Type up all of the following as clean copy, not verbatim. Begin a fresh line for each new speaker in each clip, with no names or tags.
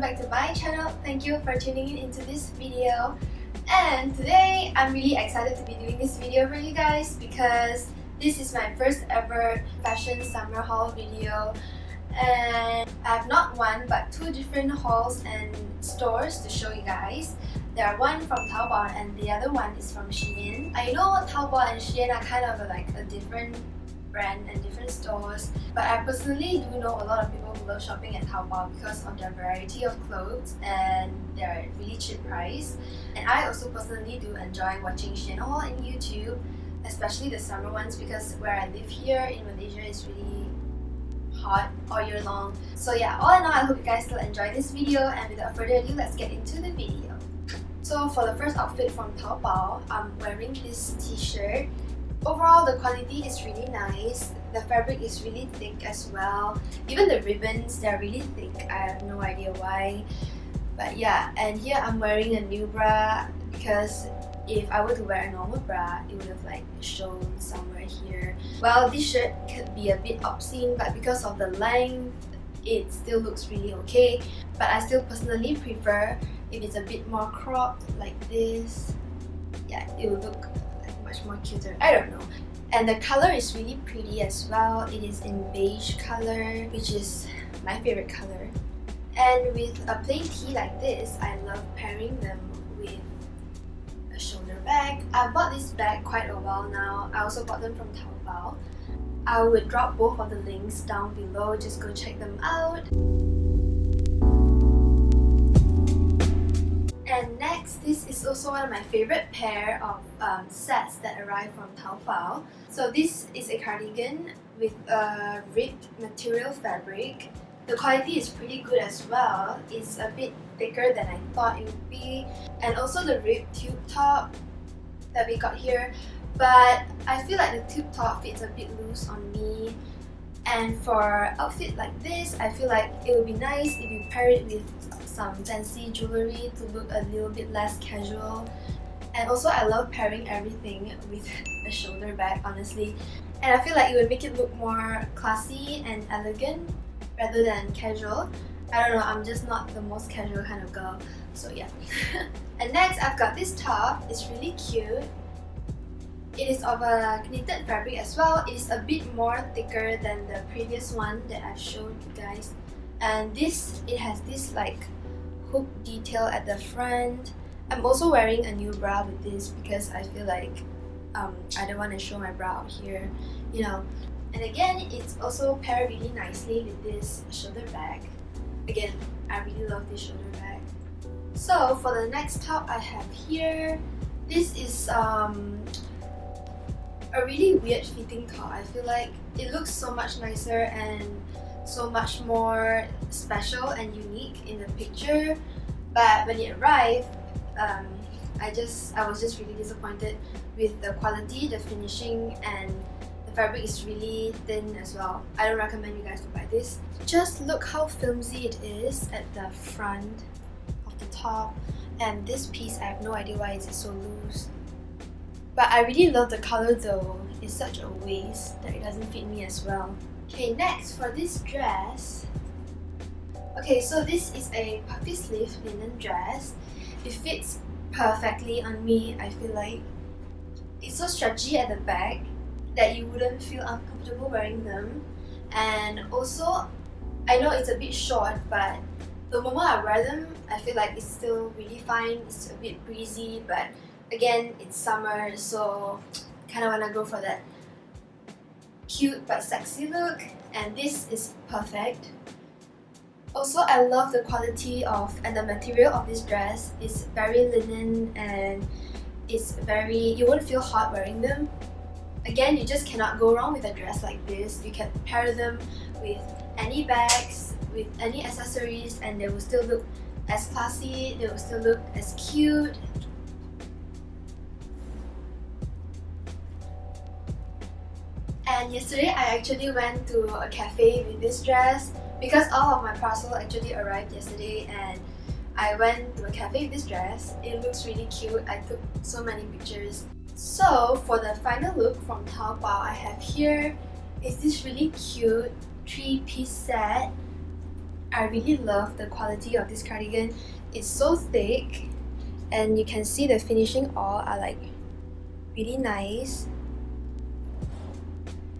back to my channel. Thank you for tuning in into this video. And today I'm really excited to be doing this video for you guys because this is my first ever fashion summer haul video. And I have not one but two different hauls and stores to show you guys. There are one from Taobao and the other one is from SHEIN. I know Taobao and SHEIN are kind of like a different brand and different stores, but I personally do know a lot of people who love shopping at Taobao because of their variety of clothes and their really cheap price. And I also personally do enjoy watching SHEIN haul on YouTube, especially the summer ones, because where I live here in Malaysia is really hot all year long. So yeah, all in all, I hope you guys still enjoy this video, and without further ado, let's get into the video. So for the first outfit from Taobao, I'm wearing this t-shirt. Overall, the quality is really nice. The fabric is really thick as well. Even the ribbons, they're really thick. I have no idea why. But yeah, and here I'm wearing a new bra because if I were to wear a normal bra, it would have like shown somewhere here. Well, this shirt could be a bit obscene, but because of the length, it still looks really okay. But I still personally prefer if it's a bit more cropped like this. Yeah, it would look much more cuter. I don't know. And the color is really pretty as well. It is in beige color, which is my favorite color. And with a plain tee like this, I love pairing them with a shoulder bag. I bought this bag quite a while now. I also bought them from Taobao. I would drop both of the links down below, just go check them out. And next, this is also one of my favorite pair of sets that arrived from Taobao. So this is a cardigan with a ribbed material fabric. The quality is pretty good as well. It's a bit thicker than I thought it would be. And also the ribbed tube top that we got here. But I feel like the tube top fits a bit loose on me. And for an outfit like this, I feel like it would be nice if you pair it with some fancy jewelry to look a little bit less casual. And also I love pairing everything with a shoulder bag, honestly. And I feel like it would make it look more classy and elegant rather than casual. I don't know, I'm just not the most casual kind of girl, so yeah. And next, I've got this top. It's really cute. It is of a knitted fabric as well. It is a bit more thicker than the previous one that I've showed you guys. And it has this like hook detail at the front. I'm also wearing a new bra with this because I feel like I don't want to show my bra out here, you know. And again, it's also paired really nicely with this shoulder bag. Again, I really love this shoulder bag. So for the next top I have here, this is a really weird fitting top. I feel like it looks so much nicer and so much more special and unique in the picture, but when it arrived, I was just really disappointed with the quality, the finishing, and the fabric is really thin as well. I don't recommend you guys to buy this. Just look how flimsy it is at the front of the top, and this piece, I have no idea why it's so loose. But I really love the color though. It's such a waste that it doesn't fit me as well. Okay, next for this dress. Okay, so this is a puffy sleeve linen dress. It fits perfectly on me, I feel like. It's so stretchy at the back that you wouldn't feel uncomfortable wearing them. And also, I know it's a bit short, but the moment I wear them, I feel like it's still really fine. It's a bit breezy, but again, it's summer, so kind of want to go for that cute but sexy look, and this is perfect. Also, I love the quality of and the material of this dress. It's very linen and it's very, you won't feel hot wearing them. Again, you just cannot go wrong with a dress like this. You can pair them with any bags, with any accessories, and they will still look as classy, they will still look as cute. And yesterday I actually went to a cafe with this dress because all of my parcel actually arrived yesterday, and I went to a cafe with this dress. It looks really cute. I took so many pictures. So for the final look from Taobao, I have here is this really cute 3-piece set. I really love the quality of this cardigan. It's so thick and you can see the finishing all are like really nice,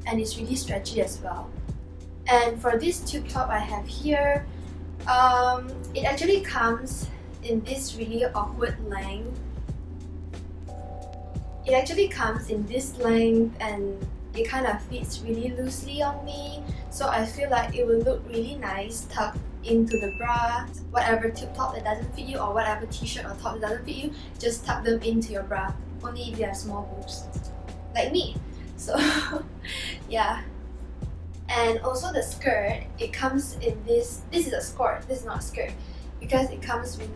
and it's really stretchy as well. And for this tube top I have here, it actually comes in this really awkward length. It actually comes in this length and it kind of fits really loosely on me, so I feel like it will look really nice tucked into the bra. Whatever tube top that doesn't fit you or whatever t-shirt or top that doesn't fit you, just tuck them into your bra, only if you have small boobs like me. So yeah. And also the skirt, it comes in this is a skirt, this is not a skirt, because it comes with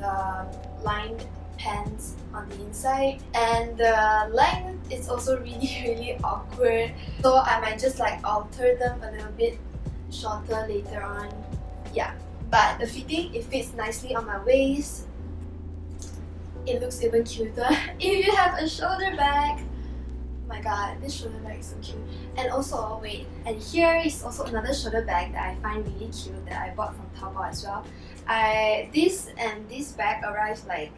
lined pants on the inside, and the length is also really awkward, so I might just like alter them a little bit shorter later on. Yeah, but the fitting, it fits nicely on my waist. It looks even cuter if you have a shoulder bag. Oh my god, this shoulder bag is so cute. And also, wait, and here is also another shoulder bag that I find really cute that I bought from Taobao as well. This bag arrived like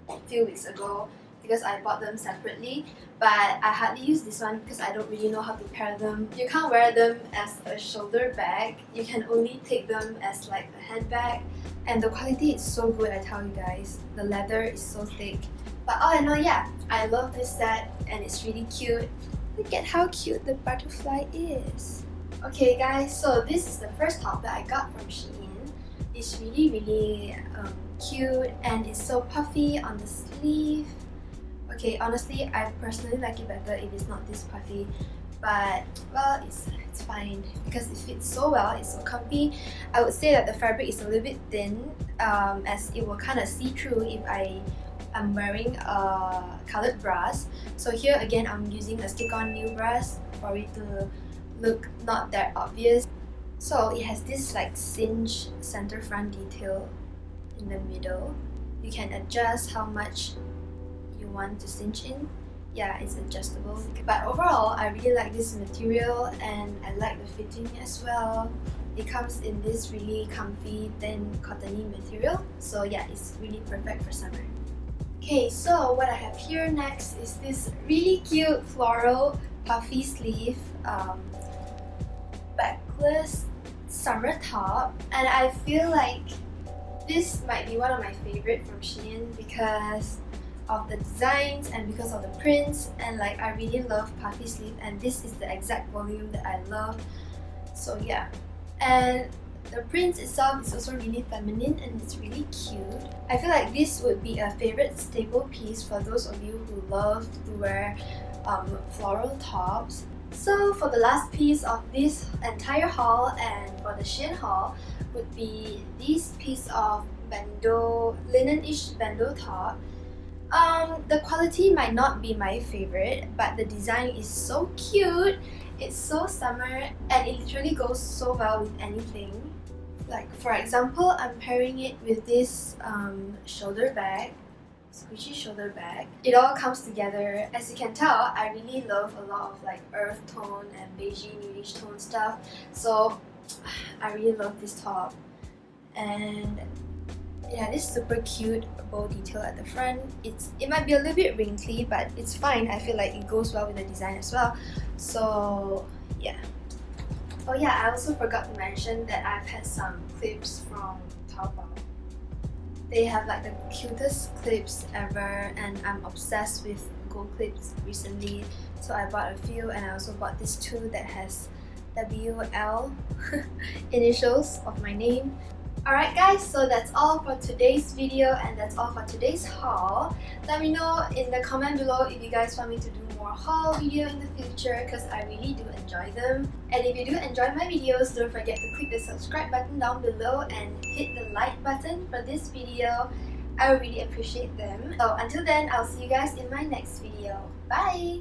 a few weeks ago because I bought them separately, but I hardly use this one because I don't really know how to pair them. You can't wear them as a shoulder bag, you can only take them as like a handbag, and the quality is so good, I tell you guys. The leather is so thick. But all in all, yeah, I love this set and it's really cute. Look at how cute the butterfly is. Okay guys, so this is the first top that I got from SHEIN. It's really cute and it's so puffy on the sleeve. Okay, honestly, I personally like it better if it's not this puffy, but well, it's fine because it fits so well, it's so comfy. I would say that the fabric is a little bit thin, as it will kind of see through if I'm wearing coloured bras. So here again, I'm using a stick-on new bras for it to look not that obvious. So it has this like cinch center front detail in the middle. You can adjust how much you want to cinch in. Yeah, it's adjustable. But overall, I really like this material and I like the fitting as well. It comes in this really comfy, thin, cottony material. So yeah, it's really perfect for summer. Okay, so what I have here next is this really cute floral puffy sleeve backless summer top, and I feel like this might be one of my favorite from SHEIN because of the designs and because of the prints, and like I really love puffy sleeve and this is the exact volume that I love. So yeah, and the print itself is also really feminine and it's really cute. I feel like this would be a favorite staple piece for those of you who love to wear floral tops. So for the last piece of this entire haul and for the SHEIN haul would be this piece of Bandeau, linen-ish Bandeau top. The quality might not be my favorite, but the design is so cute. It's so summer and it literally goes so well with anything. Like for example, I'm pairing it with this shoulder bag, squishy shoulder bag. It all comes together. As you can tell, I really love a lot of like earth tone and beigey nudish tone stuff. So I really love this top. And yeah, this super cute bow detail at the front. It might be a little bit wrinkly, but it's fine. I feel like it goes well with the design as well. So yeah. Oh yeah, I also forgot to mention that I've had some clips from Taobao. They have like the cutest clips ever and I'm obsessed with gold clips recently. So I bought a few and I also bought this too that has WL initials of my name. Alright guys, so that's all for today's video and that's all for today's haul. Let me know in the comment below if you guys want me to do more haul video in the future because I really do enjoy them. And if you do enjoy my videos, don't forget to click the subscribe button down below and hit the like button for this video. I would really appreciate them. So until then, I'll see you guys in my next video. Bye!